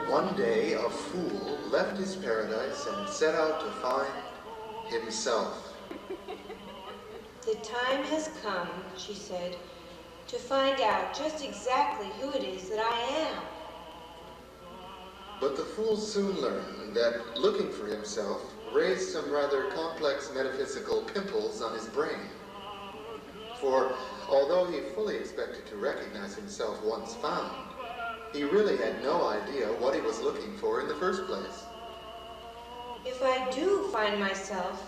One day, a fool left his paradise and set out to find himself. The time has come, she said, to find out just exactly who it is that I am. But the fool soon learned that looking for himself raised some rather complex metaphysical pimples on his brain. For although he fully expected to recognize himself once found, he really had no idea what he was looking for in the first place. If I do find myself,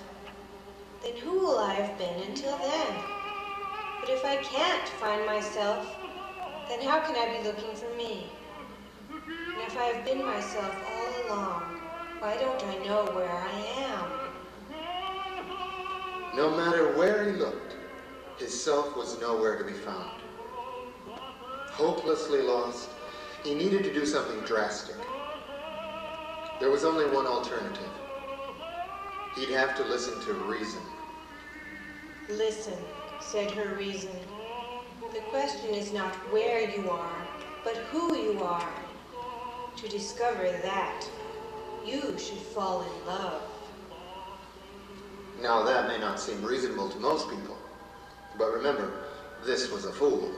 then who will I have been until then? But if I can't find myself, then how can I be looking for me? And if I have been myself all along, why don't I know where I am? No matter where he looked, his self was nowhere to be found. Hopelessly lost, he needed to do something drastic. There was only one alternative. He'd have to listen to reason. Listen, said her reason. The question is not where you are, but who you are. To discover that, you should fall in love. Now that may not seem reasonable to most people, but remember, this was a fool.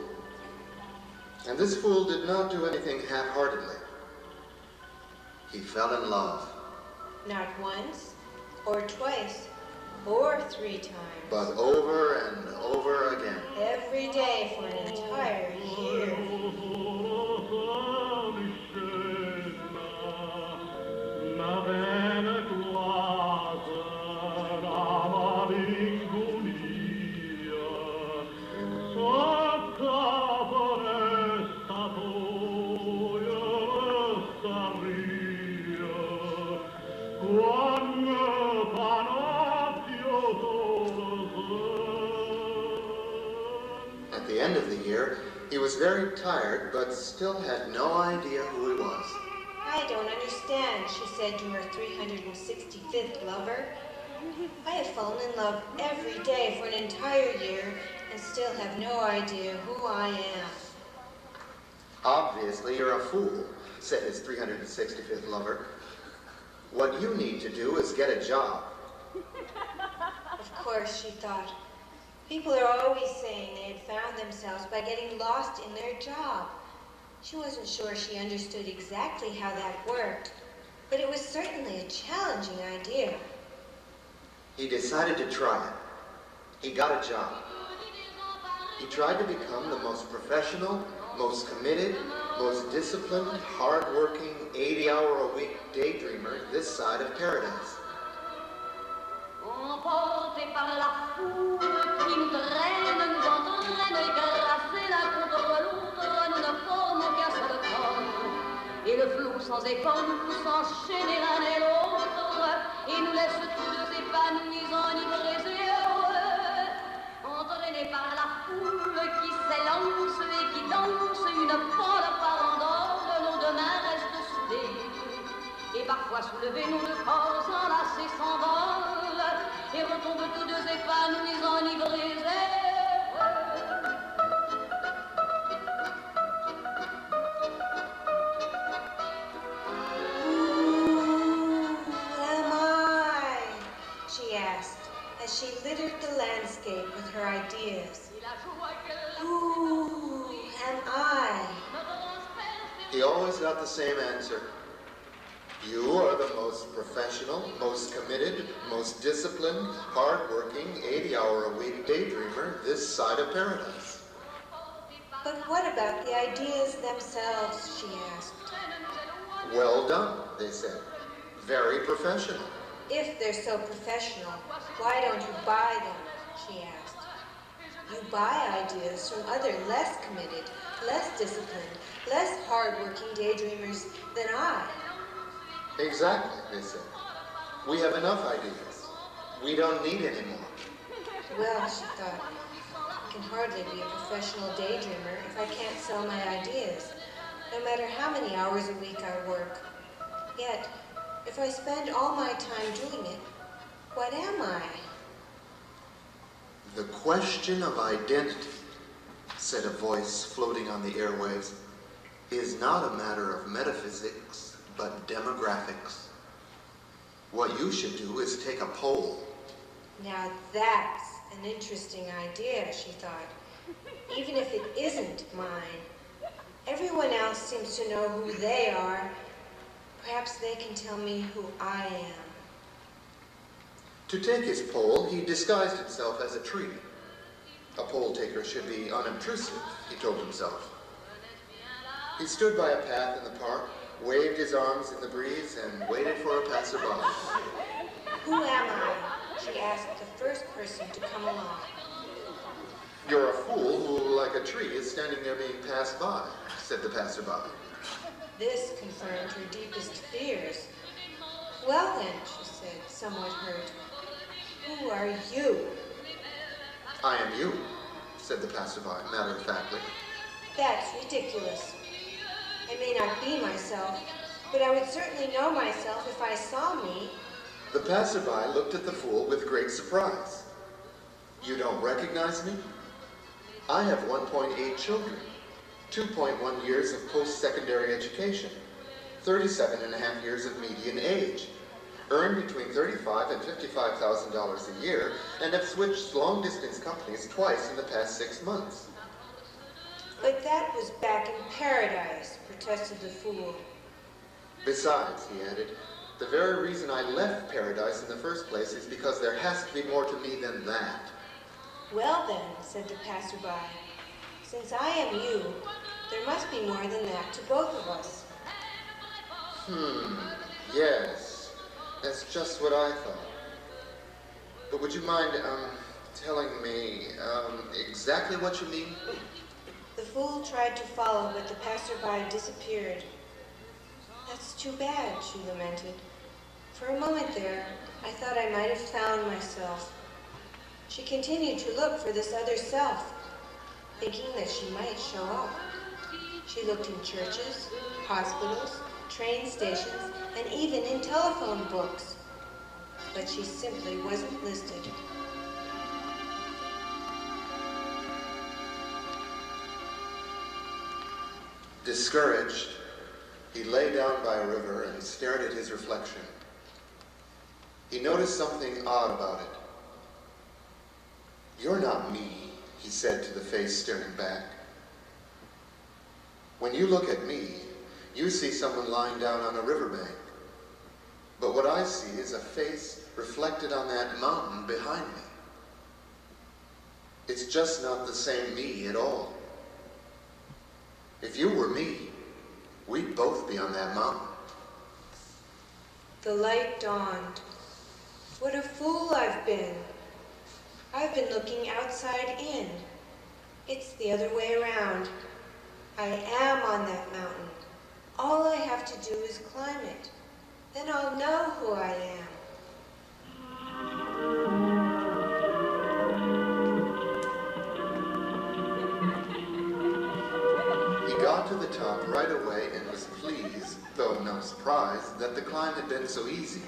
And this fool did not do anything half-heartedly. He fell in love. Not once, or twice, or 3 times. But over and over again. Every day for an entire year. At the end of the year, he was very tired, but still had no idea who he was. I don't understand, she said to her 365th lover. I have fallen in love every day for an entire year and still have no idea who I am. Obviously, you're a fool, said his 365th lover. What you need to do is get a job. Of course, she thought. People are always saying they had found themselves by getting lost in their job. She wasn't sure she understood exactly how that worked, but it was certainly a challenging idea. He decided to try it. He got a job. He tried to become the most professional, most committed, most disciplined, hard-working, 80-hour-a-week daydreamer this side of paradise. Emporté par la foule qui nous traîne, nous entraîne, écrasés l'un contre l'autre, nous ne formons qu'un seul corps. Et le flot sans école nous s'enchaîner l'un et l'autre, et nous laisse tous deux épanouis, enivrés et heureux. Entraînés par la foule qui s'élance et qui danse, une folle farandole, nos deux mains restent soudées. Et parfois soulevés, nos deux corps enlacés s'envolent, et retombent tous deux épanouis, enivrés et heureux. Who am I? She asked, as she littered the landscape with her ideas. Who am I? He always got the same answer. You are the most professional, most committed, most disciplined, hard-working, 80-hour-a-week daydreamer this side of paradise. But what about the ideas themselves, she asked. Well done, they said. Very professional. If they're so professional, why don't you buy them, she asked. You buy ideas from other less committed, less disciplined, less hard-working daydreamers than I. Exactly, they said. We have enough ideas. We don't need any more. Well, she thought, I can hardly be a professional daydreamer if I can't sell my ideas, no matter how many hours a week I work. Yet, if I spend all my time doing it, what am I? The question of identity, said a voice floating on the airwaves, is not a matter of metaphysics, but demographics. What you should do is take a poll. Now that's an interesting idea, she thought. Even if it isn't mine, everyone else seems to know who they are. Perhaps they can tell me who I am. To take his poll, he disguised himself as a tree. A poll taker should be unobtrusive, he told himself. He stood by a path in the park, waved his arms in the breeze, and waited for a passerby. Who am I? She asked the first person to come along. You're a fool who, like a tree, is standing there being passed by, said the passerby. This confirmed her deepest fears. Well then, she said, somewhat hurt, who are you? I am you, said the passerby, matter-of-factly. That's ridiculous. I may not be myself, but I would certainly know myself if I saw me. The passerby looked at the fool with great surprise. You don't recognize me? I have 1.8 children, 2.1 years of post-secondary education, 37.5 years of median age, earn between $35,000 and $55,000 a year, and have switched long-distance companies twice in the past 6 months. But that was back in paradise, protested the fool. Besides, he added, the very reason I left paradise in the first place is because there has to be more to me than that. Well then, said the passerby, since I am you, there must be more than that to both of us. Yes, that's just what I thought. But would you mind, telling me, exactly what you mean? The fool tried to follow, but the passerby disappeared. That's too bad, she lamented. For a moment there, I thought I might have found myself. She continued to look for this other self, thinking that she might show up. She looked in churches, hospitals, train stations, and even in telephone books. But she simply wasn't listed. Discouraged, he lay down by a river and stared at his reflection. He noticed something odd about it. You're not me, he said to the face staring back. When you look at me, you see someone lying down on a riverbank. But what I see is a face reflected on that mountain behind me. It's just not the same me at all. If you were me, we'd both be on that mountain. The light dawned. What a fool I've been. I've been looking outside in. It's the other way around. I am on that mountain. All I have to do is climb it. Then I'll know who I am. He got to the top right away and was pleased, though not surprised, that the climb had been so easy.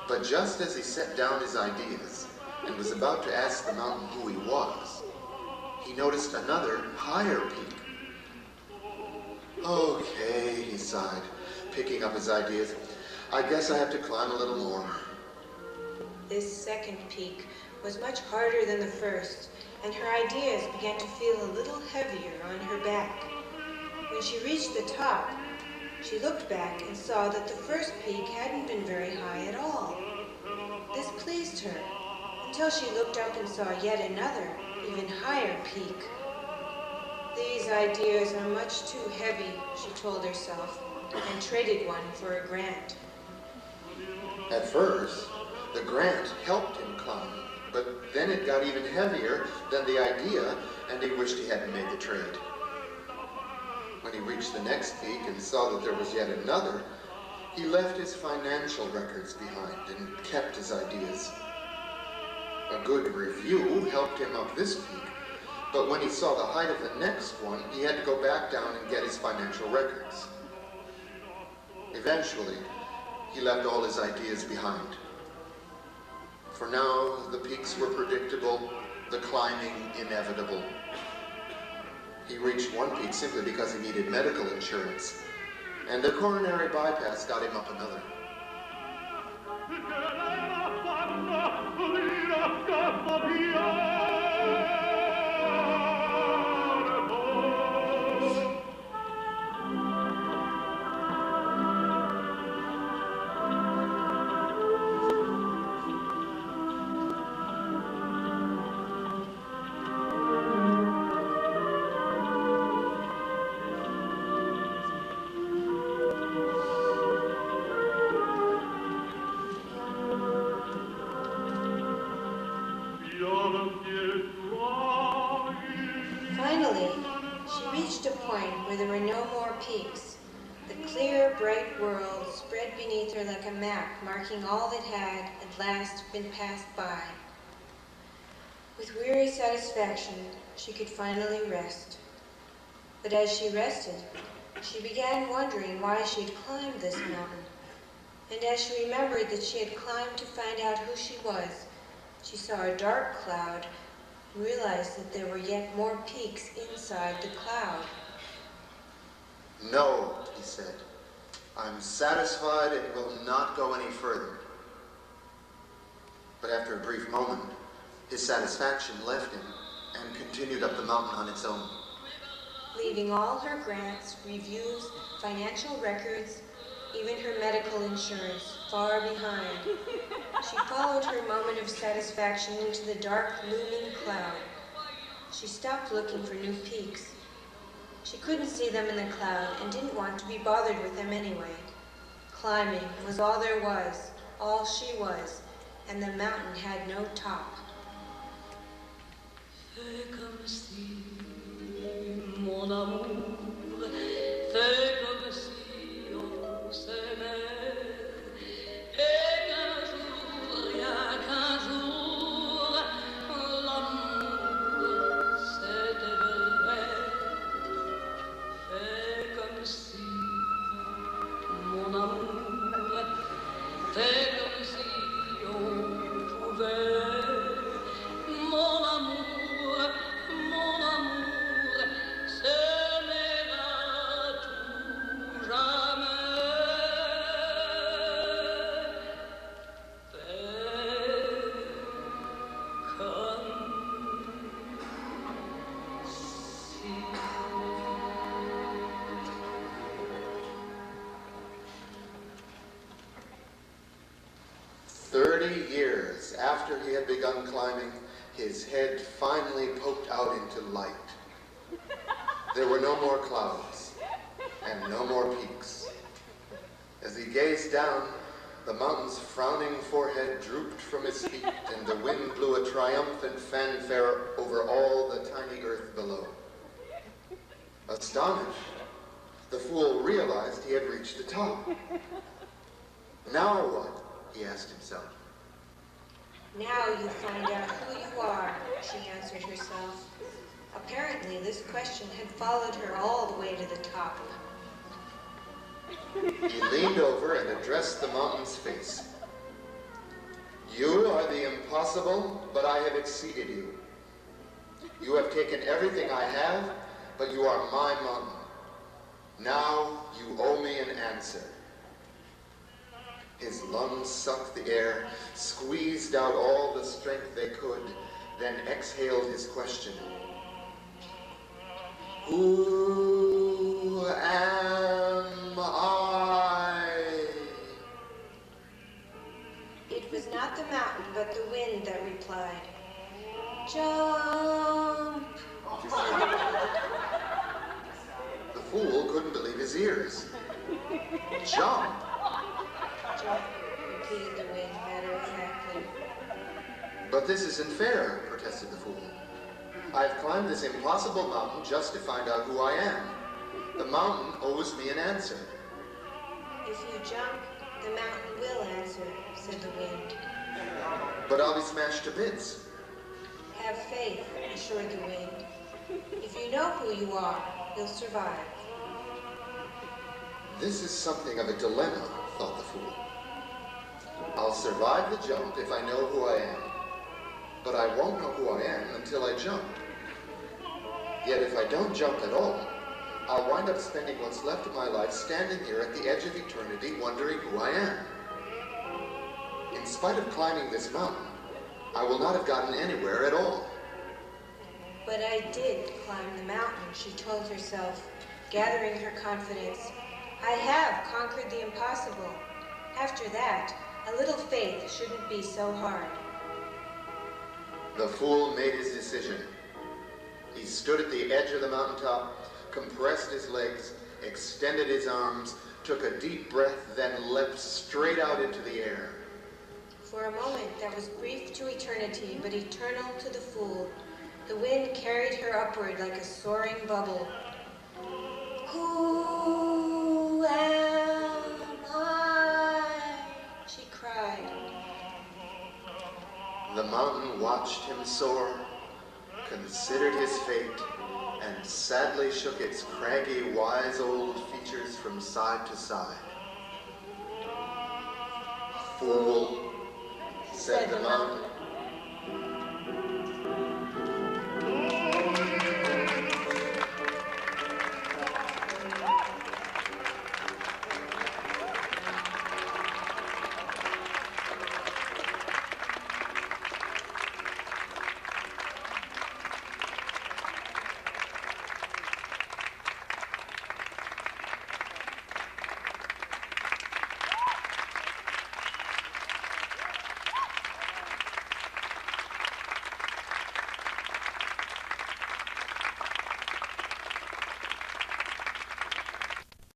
But just as he set down his ideas and was about to ask the mountain who he was, he noticed another, higher peak. Okay, he sighed, picking up his ideas. I guess I have to climb a little more. This second peak was much harder than the first, and her ideas began to feel a little heavier on her back. When she reached the top, she looked back and saw that the first peak hadn't been very high at all. This pleased her, until she looked up and saw yet another, even higher peak. These ideas are much too heavy, she told herself, and traded one for a grant. At first, the grant helped him climb, but then it got even heavier than the idea, and he wished he hadn't made the trade. When he reached the next peak and saw that there was yet another, he left his financial records behind and kept his ideas. A good review helped him up this peak, but when he saw the height of the next one, he had to go back down and get his financial records. Eventually, he left all his ideas behind. For now, the peaks were predictable, the climbing inevitable. He reached one peak simply because he needed medical insurance. and a coronary bypass got him up another. Finally, she reached a point where there were no more peaks. The clear, bright world spread beneath her like a map, marking all that had, at last, been passed by. With weary satisfaction, she could finally rest. But as she rested, she began wondering why she had climbed this mountain. And as she remembered that she had climbed to find out who she was, she saw a dark cloud and realized that there were yet more peaks inside the cloud. No, he said. I'm satisfied and will not go any further. But after a brief moment, his satisfaction left him and continued up the mountain on its own. Leaving all her grants, reviews, financial records, even her medical insurance far behind, she followed her moment of satisfaction into the dark, looming cloud. She stopped looking for new peaks. She couldn't see them in the cloud and didn't want to be bothered with them anyway. Climbing was all there was, all she was, and the mountain had no top. Fais comme si, mon amour, fais comme si on s'aimait, et qu'un jour, rien qu'un jour, l'amour c'était vrai. Fais comme si, mon amour, fais comme si on pouvait, mon amour, s'aimer à tout jamais. Fais comme si. 30 years after he had begun climbing, his head finally poked out into light. There were no more clouds and no more peaks. As he gazed down, the mountain's frowning forehead drooped from his feet, and the wind blew a triumphant fanfare over all the tiny earth below. Astonished, the fool realized he had reached the top. Now what? He asked himself. Now you find out who you are, she answered herself. Apparently, this question had followed her all the way to the top. He leaned over and addressed the mountain's face. You are the impossible, but I have exceeded you. You have taken everything I have, but you are my mountain. Now you owe me an answer. His lungs sucked the air, squeezed out all the strength they could, then exhaled his question. Who am I? It was not the mountain, but the wind that replied. Jump! The fool couldn't believe his ears. Jump! Jump, repeated the wind matter-of-factly. But this isn't fair, protested the fool. I've climbed this impossible mountain just to find out who I am. The mountain owes me an answer. If you jump, the mountain will answer, said the wind. But I'll be smashed to bits. Have faith, assured the wind. If you know who you are, you'll survive. This is something of a dilemma, thought the fool. I'll survive the jump if I know who I am. But I won't know who I am until I jump. Yet if I don't jump at all, I'll wind up spending what's left of my life standing here at the edge of eternity wondering who I am. In spite of climbing this mountain, I will not have gotten anywhere at all. But I did climb the mountain, she told herself, gathering her confidence. I have conquered the impossible. After that, a little faith shouldn't be so hard. The fool made his decision. He stood at the edge of the mountaintop, compressed his legs, extended his arms, took a deep breath, then leapt straight out into the air. For a moment that was brief to eternity, but eternal to the fool. The wind carried her upward like a soaring bubble. Who am I? She cried. The mountain watched him soar, considered his fate, and sadly shook its craggy, wise old features from side to side. "Fool," said the mountain,